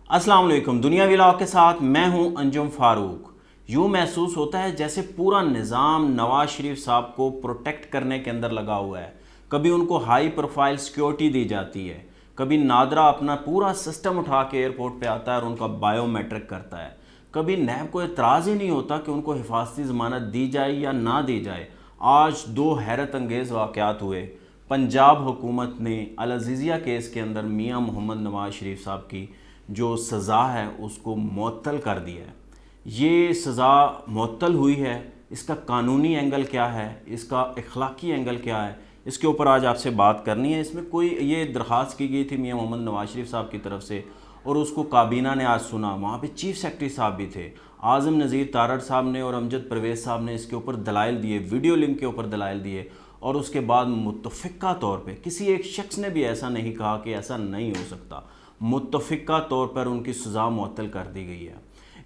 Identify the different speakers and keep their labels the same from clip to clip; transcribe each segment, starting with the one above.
Speaker 1: अस्सलाम वालेकुम। दुनिया व्लॉग के साथ मैं हूं अंजुम फारूक। यूँ महसूस होता है जैसे पूरा निज़ाम नवाज शरीफ साहब को प्रोटेक्ट करने के अंदर लगा हुआ है। कभी उनको हाई प्रोफाइल सिक्योरिटी दी जाती है, कभी नादरा अपना पूरा सिस्टम उठा के एयरपोर्ट पे आता है और उनका बायोमेट्रिक करता है। कभी नैब को एतराज़ ही नहीं होता कि उनको हिफाजती ज़मानत दी जाए या ना दी जाए। आज दो हैरत अंगेज़ वाक़यात हुए। पंजाब हुकूमत ने अल अज़ीज़िया केस के अंदर मियां मोहम्मद नवाज शरीफ साहब की जो सज़ा है उसको मुअत्तल कर दिया है। ये सज़ा मुअत्तल हुई है, इसका कानूनी एंगल क्या है, इसका अखलाकी एंगल क्या है, इसके ऊपर आज आपसे बात करनी है। इसमें कोई ये दरख्वास्त की गई थी मियां मोहम्मद नवाज शरीफ साहब की तरफ से और उसको काबीना ने आज सुना। वहाँ पे चीफ़ सेक्रेटरी साहब भी थे, आज़म नज़ीर तारड़ साहब ने और अमजद परवेज़ साहब ने इसके ऊपर दलाइल दिए, वीडियो लिंक के ऊपर दलाइल दिए। और उसके बाद मुत्तफ़िक़ा तौर पे किसी एक शख्स ने भी ऐसा नहीं कहा कि ऐसा नहीं हो सकता। मुत्तफ़िक़ा तौर पर उनकी सज़ा मुअत्तल कर दी गई है।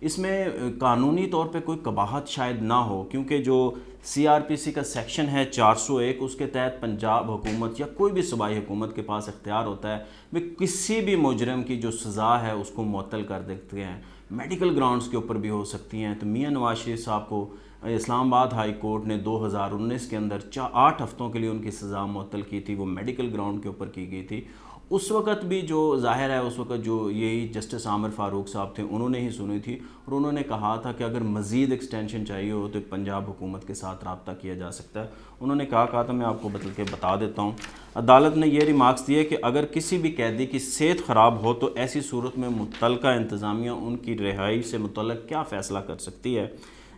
Speaker 1: इसमें कानूनी तौर पे कोई कबाहत शायद ना हो, क्योंकि जो CRPC का सेक्शन है 401 उसके तहत पंजाब हुकूमत या कोई भी सूबाई हुकूमत के पास इख्तियार होता है वे किसी भी मुजरम की जो सज़ा है उसको मुअत्तल कर देते हैं। मेडिकल ग्राउंड्स के ऊपर भी हो सकती हैं। तो मियां नवाज शरीफ साहब को इस्लामाबाद हाई कोर्ट ने 2019 के अंदर 8 हफ़्तों के लिए उनकी सज़ा मुअत्तल की थी। वो मेडिकल ग्राउंड के ऊपर की गई थी। उस वक़्त भी जो ज़ाहिर है उस वक़्त जो यही जस्टिस आमिर फ़ारूक साहब थे उन्होंने ही सुनी थी और उन्होंने कहा था कि अगर मज़ीद एक्सटेंशन चाहिए हो तो पंजाब हुकूमत के साथ रब्ता किया जा सकता है। उन्होंने कहा था, मैं आपको बदल के बता देता हूँ। अदालत ने ये रिमार्क्स दिए कि अगर किसी भी कैदी की सेहत ख़राब हो तो ऐसी सूरत में मुतल्लका इंतज़ामिया उनकी रिहाई से मुतल्लक क्या फ़ैसला कर सकती है।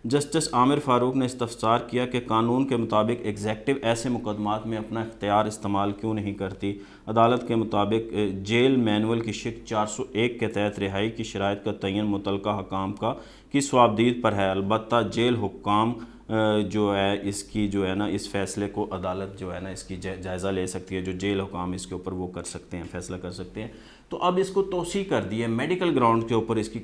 Speaker 1: जस्टिस आमिर फ़ारूक ने इस्तफ़सार किया कि कानून के मुताबिक एग्जेक्टिव ऐसे मुकदमात में अपना इख्तियार इस्तेमाल क्यों नहीं करती। अदालत के मुताबिक जेल मैनुअल की शिक 401 के तहत रिहाई की शराइत का तयन मुतल्लका हकाम का की स्वाबदीद पर है। अलबत्ता जेल हुक्काम जो है इसकी जो है ना इस फ़ैसले को अदालत जो है ना इसकी जायज़ा ले सकती है। जो जेल हुकाम इसके ऊपर वो कर सकते हैं, फ़ैसला कर सकते हैं। तो अब इसको तोसी कर दी है मेडिकल ग्राउंड के ऊपर इसकी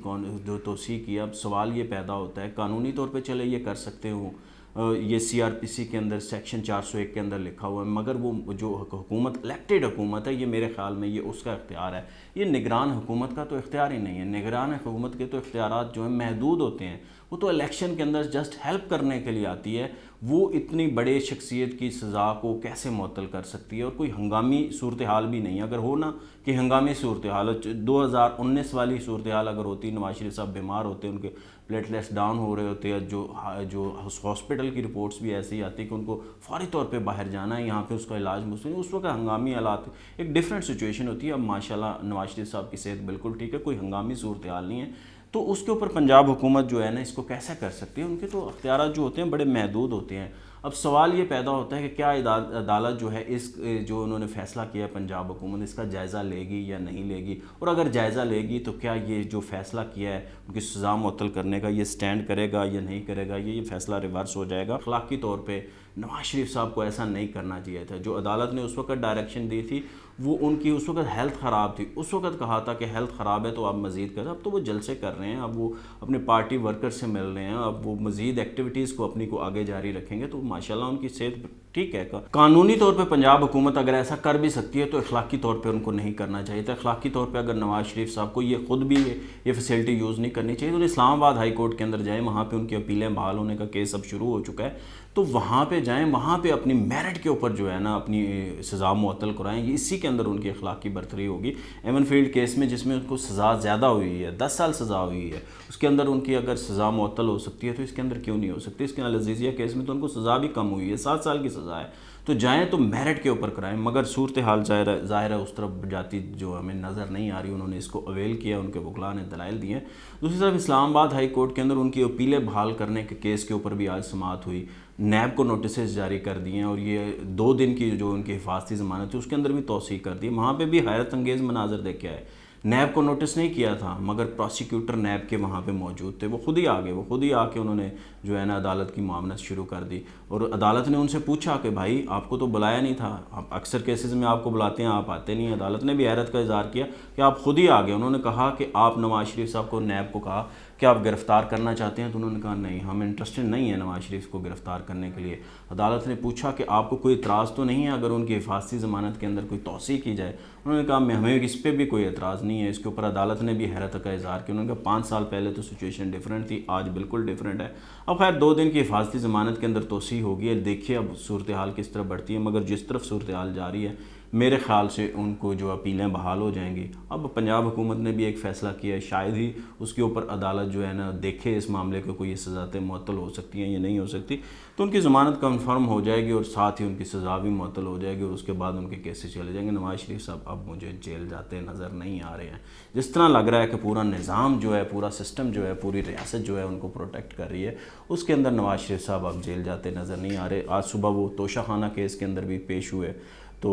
Speaker 1: जो तोसी की। अब सवाल ये पैदा होता है कानूनी तौर पे चले ये कर सकते हो, ये CRPC के अंदर सेक्शन 401 के अंदर लिखा हुआ है, मगर वो जो हुकूमत इलेक्टेड हुकूमत है ये मेरे ख़्याल में ये उसका इख्तियार है। ये निगरान हुकूमत का तो इख्तियार ही नहीं है। निगरान हुकूमत के तो इख्तियारात जो हैं महदूद होते हैं। वो तो इलेक्शन के अंदर जस्ट हेल्प करने के लिए आती है। वो इतनी बड़े शख्सियत की सज़ा को कैसे मुअत्तल कर सकती है। और कोई हंगामी सूरत हाल भी नहीं है। अगर हो ना कि हंगामी सूरत हाल 2019 वाली सूरत हाल अगर होती, नवाज शरीफ साहब बीमार होते, उनके प्लेटलेट्स डाउन हो रहे होते हैं, जो हॉस्पिटल की रिपोर्ट्स भी ऐसी आती कि उनको फौरी तौर पे बाहर जाना है, यहाँ पे उसका इलाज मुश्किल, उस वक्त हंगामी हालात एक डिफरेंट सिचुएशन होती है। अब माशाल्लाह नवाज शरीफ साहब की सेहत बिल्कुल ठीक है, कोई हंगामी सूरत हाल नहीं है। तो उसके ऊपर पंजाब हुकूमत जो है ना इसको कैसे कर सकती है। उनके तो अख्तियारात जो होते हैं बड़े महदूद होते हैं। अब सवाल ये पैदा होता है कि क्या अदालत जो है इस जो उन्होंने फ़ैसला किया पंजाब हुकूमत इसका जायज़ा लेगी या नहीं लेगी, और अगर जायज़ा लेगी तो क्या ये जो फ़ैसला किया है उनकी सज़ा मुअत्तल करने का ये स्टैंड करेगा या नहीं करेगा, ये फ़ैसला रिवर्स हो जाएगा। अखलाकी तौर पे नवाज शरीफ साहब को ऐसा नहीं करना चाहिए था। जो अदालत ने उस वक्त डायरेक्शन दी थी वो उनकी उस वक्त हेल्थ ख़राब थी, उस वक्त कहा था कि हेल्थ ख़राब है तो आप मज़ीद करें। अब तो वो जलसे कर रहे हैं, अब वो अपने पार्टी वर्कर से मिल रहे हैं, अब वो मज़ीद एक्टिविटीज़ को अपनी को आगे जारी रखेंगे। तो माशाल्लाह उनकी सेहत ठीक है। कानूनी तौर पे पंजाब हुकूमत अगर ऐसा कर भी सकती है तो अखलाकी तौर पे उनको नहीं करना चाहिए था। अखलाकी तौर पे अगर नवाज शरीफ साहब को ये ख़ुद भी ये फैसिलिटी यूज़ नहीं करनी चाहिए तो इस्लामाबाद हाई कोर्ट के अंदर जाएँ, वहाँ पे उनकी अपीलें बहाल होने का केस अब शुरू हो चुका है। तो वहाँ पे जाएँ, वहाँ पे अपनी मेरिट के ऊपर जो है ना अपनी सज़ा मुअत्तल कराएँ। इसी के अंदर उनकी अखलाकी बरतरी होगी। एवन फील्ड केस में जिसमें उनको सज़ा ज़्यादा हुई है, 10 साल सज़ा हुई है, उसके अंदर उनकी अगर सज़ा मुअत्तल हो सकती है तो इसके अंदर क्यों नहीं हो सकती। इसके अल अज़ीज़िया केस में तो उनको सज़ा भी कम हुई है, 7 साल की सज़ा है। तो जाएँ तो मेरिट के ऊपर कराएं। मगर सूरत हाल ज़ाहिर है उस तरफ जाती जो हमें नज़र नहीं आ रही। उन्होंने इसको अवेल किया, उनके वकला ने दलाइल दिए। दूसरी तरफ इस्लामाबाद हाई कोर्ट के अंदर उनकी अपीलें बहाल करने के केस के ऊपर भी आज समाअत हुई। नैब को नोटिस जारी कर दिए हैं और ये 2 दिन की जो उनकी हिफाजती ज़मानत थी उसके अंदर भी तौसीक़ कर दी। वहाँ पे भी हैरत अंगेज़ मनाज़र देखे आए। नैब को नोटिस नहीं किया था मगर प्रोसिक्यूटर नैब के वहाँ पे मौजूद थे, वो खुद ही आ गए। वो खुद ही आके उन्होंने जो है ना अदालत की मामलत शुरू कर दी और अदालत ने उनसे पूछा कि भाई आपको तो बुलाया नहीं था, आप अक्सर केसेस में आपको बुलाते हैं, आप आते नहीं। अदालत ने भी हैरत का इज़हार किया कि आप खुद ही आ गए। उन्होंने कहा कि आप नवाज शरीफ साहब को, नैब को कहा कि आप गिरफ़्तार करना चाहते हैं, तो उन्होंने कहा नहीं, हम इंटरेस्टेड नहीं है नवाज शरीफ को गिरफ़्तार करने के लिए। अदालत ने पूछा कि आपको कोई इतराज़ तो नहीं है अगर उनकी हिफाजती ज़मानत के अंदर कोई तौसीक़ की जाए। انہوں نے کہا ہمیں اس پہ بھی کوئی اعتراض نہیں ہے. اس کے اوپر عدالت نے بھی حیرت کا اظہار کیا. انہوں نے کہا 5 سال پہلے تو سچویشن ڈیفرنٹ تھی, آج بالکل ڈیفرنٹ ہے. اب خیر 2 دن کی حفاظتی ضمانت کے اندر توسیع ہوگی ہے, دیکھیے اب صورتحال کس طرح بڑھتی ہے. مگر جس طرف صورتحال جاری ہے میرے خیال سے ان کو جو اپیلیں بحال ہو جائیں گی. اب پنجاب حکومت نے بھی ایک فیصلہ کیا ہے, شاید ہی اس کے اوپر عدالت جو ہے نا دیکھے اس معاملے کو کوئی سزائیں معطل ہو سکتی ہیں یا نہیں ہو سکتی, تو ان کی ضمانت کنفرم ہو جائے گی اور ساتھ ہی ان کی سزا بھی معطل ہو جائے گی اور اس کے بعد ان کے کیسز چلے جائیں گے. نواز شریف صاحب اب مجھے جیل جاتے نظر نہیں آ رہے ہیں. جس طرح لگ رہا ہے کہ پورا نظام جو ہے, پورا سسٹم جو ہے, پوری ریاست جو ہے ان کو پروٹیکٹ کر رہی ہے, اس کے اندر نواز شریف صاحب اب جیل جاتے نظر نہیں آ رہے. آج صبح وہ توشہ خانہ کیس کے اندر بھی پیش ہوئے تو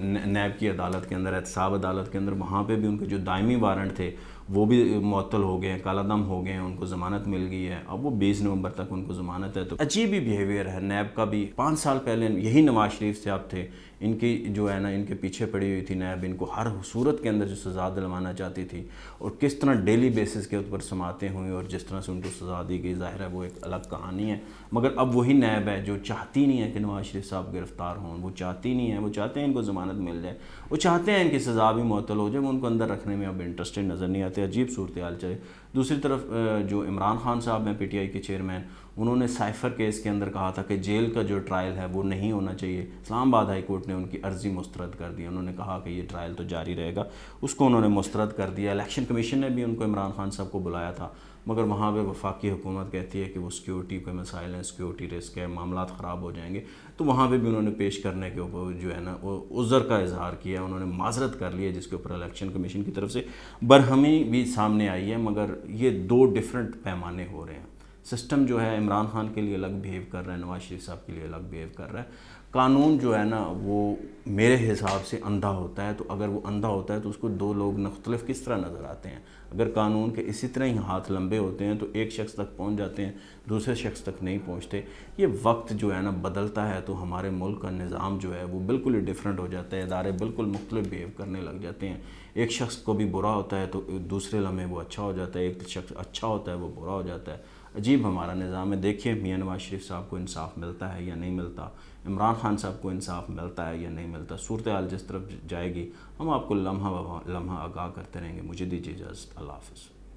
Speaker 1: نیب کی عدالت کے اندر, احتساب عدالت کے اندر, وہاں پہ بھی ان کے جو دائمی وارنٹ تھے وہ بھی معطل ہو گئے ہیں, کالا دم ہو گئے ہیں, ان کو ضمانت مل گئی ہے. اب وہ 20 نومبر تک ان کو ضمانت ہے. تو عجیب ہی بیہیویئر ہے نیب کا بھی. 5 سال پہلے یہی نواز شریف صاحب تھے, ان کی جو ہے نا ان کے پیچھے پڑی ہوئی تھی نیب, ان کو ہر صورت کے اندر جو سزا دلوانا چاہتی تھی اور کس طرح ڈیلی بیسس کے اوپر سماعتیں ہوئیں اور جس طرح سے ان کو سزا دی گئی. ظاہر ہے وہ ایک الگ کہانی ہے, مگر اب وہی نیب ہے جو چاہتی نہیں ہے کہ نواز شریف صاحب گرفتار ہوں. وہ چاہتی نہیں ہے, وہ چاہتے ہیں ان کو ضمانت مل جائے, وہ چاہتے ہیں ان کی سزا بھی معطل ہو جائے. وہ ان کو اندر رکھنے میں اب انٹرسٹڈ نظر نہیں آتے. عجیب صورتحال چلے. دوسری طرف جو عمران خان صاحب ہیں پی ٹی آئی کے چیئرمین, انہوں نے سائفر کیس کے اندر کہا تھا کہ جیل کا جو ٹرائل ہے وہ نہیں ہونا چاہیے. اسلام آباد ہائی کورٹ نے ان کی عرضی مسترد کر دی. انہوں نے کہا کہ یہ ٹرائل تو جاری رہے گا, اس کو انہوں نے مسترد کر دیا. الیکشن کمیشن نے بھی ان کو عمران خان صاحب کو بلایا تھا, مگر وہاں پہ وفاقی حکومت کہتی ہے کہ وہ سیکیورٹی کے مسائل ہیں, سیکیورٹی رسک ہے, معاملات خراب ہو جائیں گے. تو وہاں پہ بھی انہوں نے پیش کرنے کے اوپر جو ہے نا وہ عذر کا اظہار کیا, انہوں نے معذرت کر لی ہے, جس کے اوپر الیکشن کمیشن کی طرف سے برہمی بھی سامنے آئی ہے. مگر یہ 2 ڈیفرنٹ پیمانے ہو رہے ہیں. سسٹم جو ہے عمران خان کے لیے الگ بیہیو کر رہا ہے, نواز شریف صاحب کے لیے الگ بیہیو کر رہا ہے. قانون جو ہے نا وہ میرے حساب سے اندھا ہوتا ہے, تو اگر وہ اندھا ہوتا ہے تو اس کو 2 لوگ مختلف کس طرح نظر آتے ہیں. اگر قانون کے اسی طرح ہی ہاتھ لمبے ہوتے ہیں تو ایک شخص تک پہنچ جاتے ہیں, دوسرے شخص تک نہیں پہنچتے. یہ وقت جو ہے نا بدلتا ہے تو ہمارے ملک کا نظام جو ہے وہ بالکل ہی ڈیفرنٹ ہو جاتا ہے, ادارے بالکل مختلف بیہیو کرنے لگ جاتے ہیں. ایک شخص کو بھی برا ہوتا ہے تو دوسرے لمحے وہ اچھا ہو جاتا ہے, ایک شخص اچھا ہوتا ہے وہ برا ہو جاتا ہے. عجیب ہمارا نظام ہے. دیکھیے میاں نواز شریف صاحب کو انصاف ملتا ہے یا نہیں ملتا, عمران خان صاحب کو انصاف ملتا ہے یا نہیں ملتا. صورتحال جس طرف جائے گی ہم آپ کو لمحہ لمحہ آگاہ کرتے رہیں گے. مجھے دیجیے اجازت. اللہ حافظ.